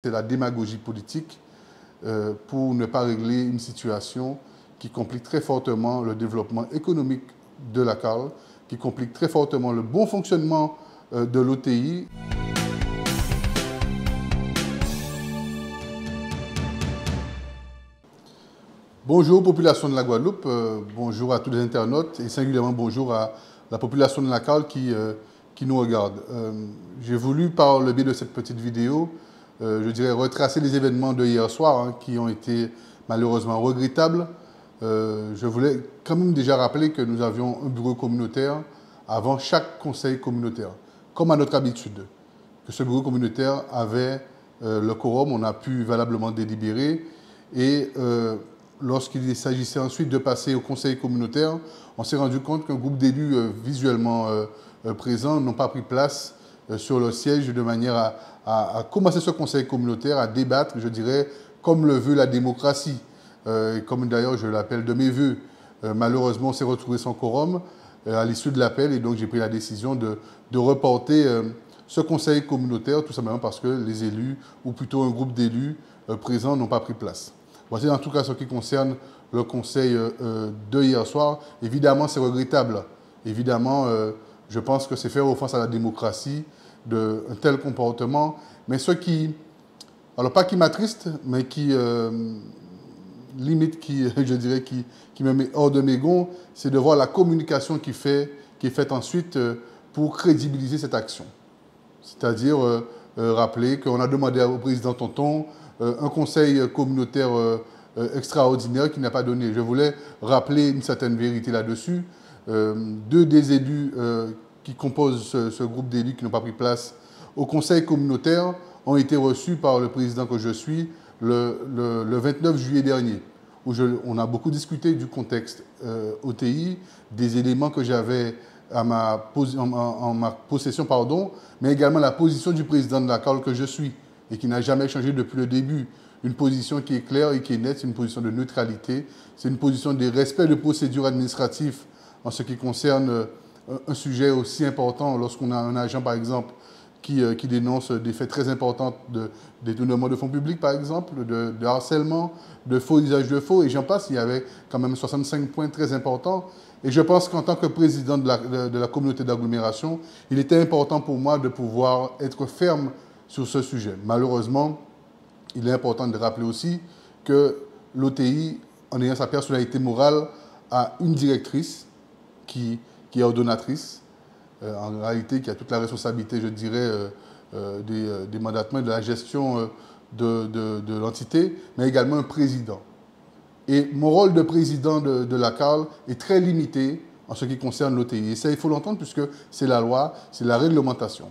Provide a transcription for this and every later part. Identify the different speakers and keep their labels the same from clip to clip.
Speaker 1: C'est la démagogie politique pour ne pas régler une situation qui complique très fortement le développement économique de la CAL, qui complique très fortement le bon fonctionnement de l'OTI. Bonjour population de la Guadeloupe, bonjour à tous les internautes et singulièrement bonjour à la population de la CAL qui nous regarde. J'ai voulu par le biais de cette petite vidéo, je dirais retracer les événements de hier soir qui ont été malheureusement regrettables. Je voulais quand même déjà rappeler que nous avions un bureau communautaire avant chaque conseil communautaire, comme à notre habitude. Que ce bureau communautaire avait le quorum, on a pu valablement délibérer et lorsqu'il s'agissait ensuite de passer au conseil communautaire, on s'est rendu compte qu'un groupe d'élus visuellement présents n'ont pas pris place sur le siège de manière à commencer ce conseil communautaire, à débattre, je dirais, comme le veut la démocratie, et comme d'ailleurs je l'appelle de mes voeux. Malheureusement, on s'est retrouvé sans quorum à l'issue de l'appel et donc j'ai pris la décision de reporter ce conseil communautaire, tout simplement parce que les élus, ou plutôt un groupe d'élus présents, n'ont pas pris place. Voici en tout cas ce qui concerne le conseil de hier soir. Évidemment, c'est regrettable. Évidemment, je pense que c'est faire offense à la démocratie d'un tel comportement. Mais ce qui, alors pas qui m'attriste, mais qui limite, je dirais, qui me met hors de mes gonds, c'est de voir la communication qui est faite ensuite pour crédibiliser cette action. C'est-à-dire rappeler qu'on a demandé au président Tonton un conseil communautaire extraordinaire qui n'a pas donné. Je voulais rappeler une certaine vérité là-dessus. Deux des élus qui composent ce groupe d'élus qui n'ont pas pris place au conseil communautaire ont été reçus par le président que je suis le 29 juillet dernier, où on a beaucoup discuté du contexte OTI, des éléments que j'avais en ma possession, mais également la position du président de la CAL que je suis et qui n'a jamais changé depuis le début. Une position qui est claire et qui est nette, c'est une position de neutralité, c'est une position de respect de procédures administratives en ce qui concerne un sujet aussi important lorsqu'on a un agent, par exemple, qui dénonce des faits très importants de détournement de fonds publics, par exemple, de harcèlement, de faux usage de faux, et j'en passe, il y avait quand même 65 points très importants. Et je pense qu'en tant que président de la communauté d'agglomération, il était important pour moi de pouvoir être ferme sur ce sujet. Malheureusement, il est important de rappeler aussi que l'OTI, en ayant sa personnalité morale, a une directrice qui est ordonnatrice, en réalité qui a toute la responsabilité, je dirais, des mandatements et de la gestion de l'entité, mais également un président. Et mon rôle de président de la CAL est très limité en ce qui concerne l'OTI. Et ça, il faut l'entendre puisque c'est la loi, c'est la réglementation.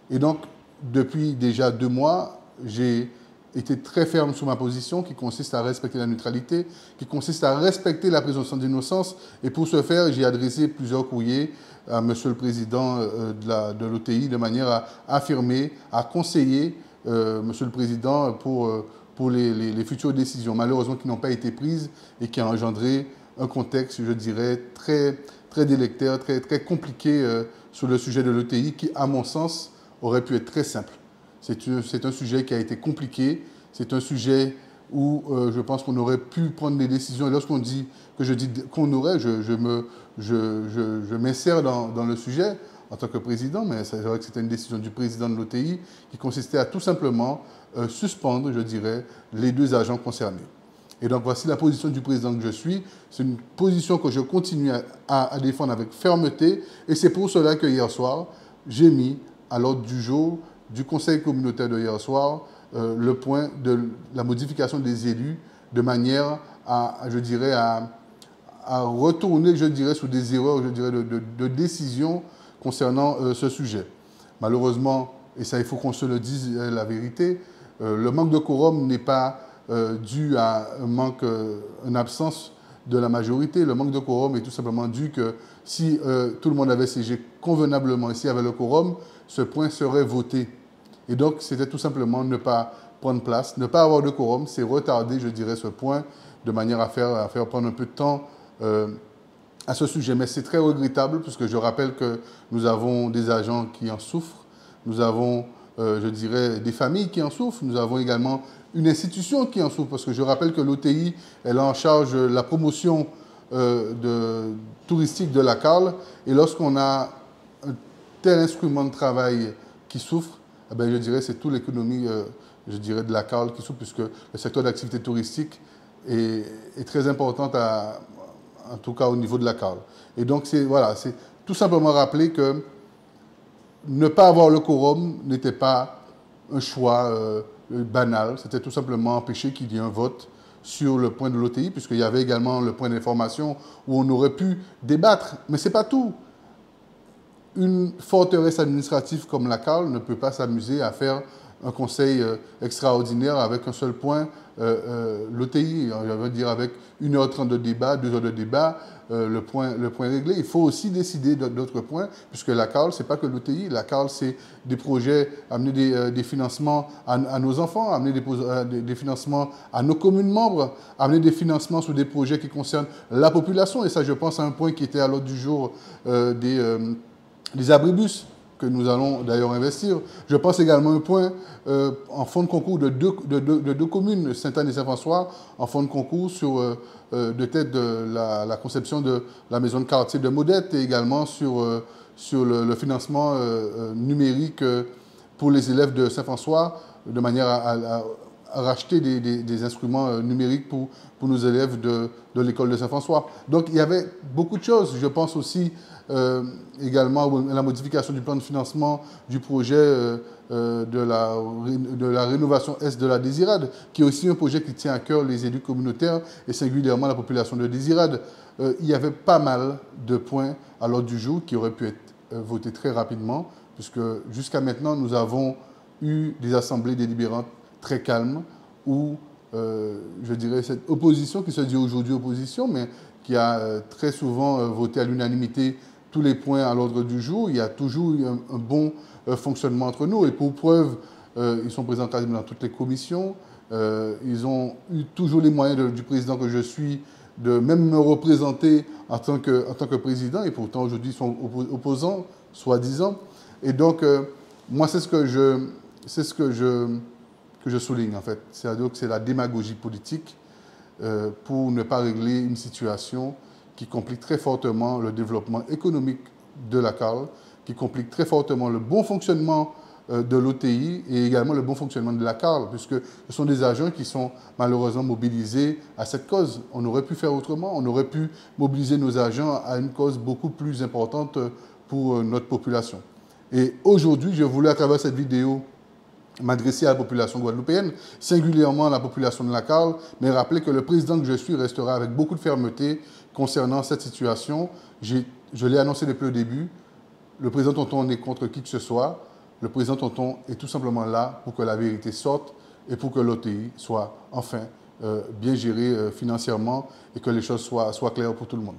Speaker 1: Et donc, depuis déjà 2 mois, j'ai été très ferme sur ma position qui consiste à respecter la neutralité, qui consiste à respecter la présomption d'innocence. Et pour ce faire, j'ai adressé plusieurs courriers à Monsieur le Président de l'OTI de manière à affirmer, à conseiller Monsieur le Président pour les futures décisions, malheureusement qui n'ont pas été prises et qui ont engendré un contexte, je dirais, très, très délectère, très, très compliqué sur le sujet de l'OTI qui, à mon sens, aurait pu être très simple. C'est un sujet qui a été compliqué, c'est un sujet où je pense qu'on aurait pu prendre des décisions. Et lorsqu'on dit que je dis qu'on aurait, je m'insère dans le sujet en tant que président, mais c'est vrai que c'était une décision du président de l'OTI qui consistait à tout simplement suspendre, je dirais, les 2 agents concernés. Et donc voici la position du président que je suis. C'est une position que je continue à défendre avec fermeté. Et c'est pour cela que hier soir, j'ai mis à l'ordre du jour du conseil communautaire de hier soir le point de la modification des élus de manière je dirais, à retourner, je dirais, sur des erreurs, je dirais, de décision concernant ce sujet. Malheureusement, et ça il faut qu'on se le dise la vérité, le manque de quorum n'est pas dû à une absence de la majorité. Le manque de quorum est tout simplement dû que si tout le monde avait siégé convenablement, s'il y avait le quorum, ce point serait voté. Et donc, c'était tout simplement ne pas prendre place, ne pas avoir de quorum, c'est retarder, je dirais, ce point de manière à faire prendre un peu de temps à ce sujet. Mais c'est très regrettable puisque je rappelle que nous avons des agents qui en souffrent, nous avons je dirais, des familles qui en souffrent. Nous avons également une institution qui en souffre, parce que je rappelle que l'OTI, elle est en charge de la promotion touristique de la CARL. Et lorsqu'on a un tel instrument de travail qui souffre, eh bien, je dirais c'est toute l'économie je dirais, de la CARL qui souffre, puisque le secteur d'activité touristique est très important, en tout cas au niveau de la CARL. Et donc, c'est tout simplement rappeler que ne pas avoir le quorum n'était pas un choix banal, c'était tout simplement empêcher qu'il y ait un vote sur le point de l'OTI, puisqu'il y avait également le point d'information où on aurait pu débattre. Mais ce n'est pas tout. Une forteresse administrative comme la CARL ne peut pas s'amuser à faire un conseil extraordinaire avec un seul point, l'OTI, je veux dire avec 1h30 de débat, 2 heures de débat, le point réglé. Il faut aussi décider d'autres points, puisque la CARL, ce n'est pas que l'OTI. La CARL, c'est des projets, amener des financements à nos enfants, amener des financements à nos communes membres, amener des financements sur des projets qui concernent la population. Et ça, je pense à un point qui était à l'ordre du jour des abribus, que nous allons d'ailleurs investir. Je pense également à un point en fonds de concours de deux communes, Sainte-Anne et Saint-François, en fonds de concours sur de tête de la conception de la maison de quartier de Modette et également sur le financement numérique pour les élèves de Saint-François, de manière à racheter des instruments numériques pour nos élèves de l'école de Saint-François. Donc il y avait beaucoup de choses. Je pense aussi également à la modification du plan de financement du projet de la rénovation Est de la Désirade, qui est aussi un projet qui tient à cœur les élus communautaires et singulièrement la population de Désirade. Il y avait pas mal de points à l'ordre du jour qui auraient pu être votés très rapidement, puisque jusqu'à maintenant, nous avons eu des assemblées délibérantes très calmes où, je dirais, cette opposition qui se dit aujourd'hui opposition, mais qui a très souvent voté à l'unanimité tous les points à l'ordre du jour. Il y a toujours eu un bon fonctionnement entre nous. Et pour preuve, ils sont présents quasiment dans toutes les commissions. Ils ont eu toujours les moyens du président que je suis de même me représenter en tant que président. Et pourtant, aujourd'hui, ils sont opposants, soi-disant. Et donc, moi, c'est ce que je souligne, en fait. C'est-à-dire que c'est la démagogie politique pour ne pas régler une situation qui complique très fortement le développement économique de la CARL, qui complique très fortement le bon fonctionnement de l'OTI et également le bon fonctionnement de la CARL, puisque ce sont des agents qui sont malheureusement mobilisés à cette cause. On aurait pu faire autrement, on aurait pu mobiliser nos agents à une cause beaucoup plus importante pour notre population. Et aujourd'hui, je voulais à travers cette vidéo m'adresser à la population guadeloupéenne, singulièrement à la population de la CARL, mais rappeler que le président que je suis restera avec beaucoup de fermeté concernant cette situation. Je l'ai annoncé depuis le début, le président Tonton n'est contre qui que ce soit, le président Tonton est tout simplement là pour que la vérité sorte et pour que l'OTI soit enfin bien gérée financièrement et que les choses soient claires pour tout le monde.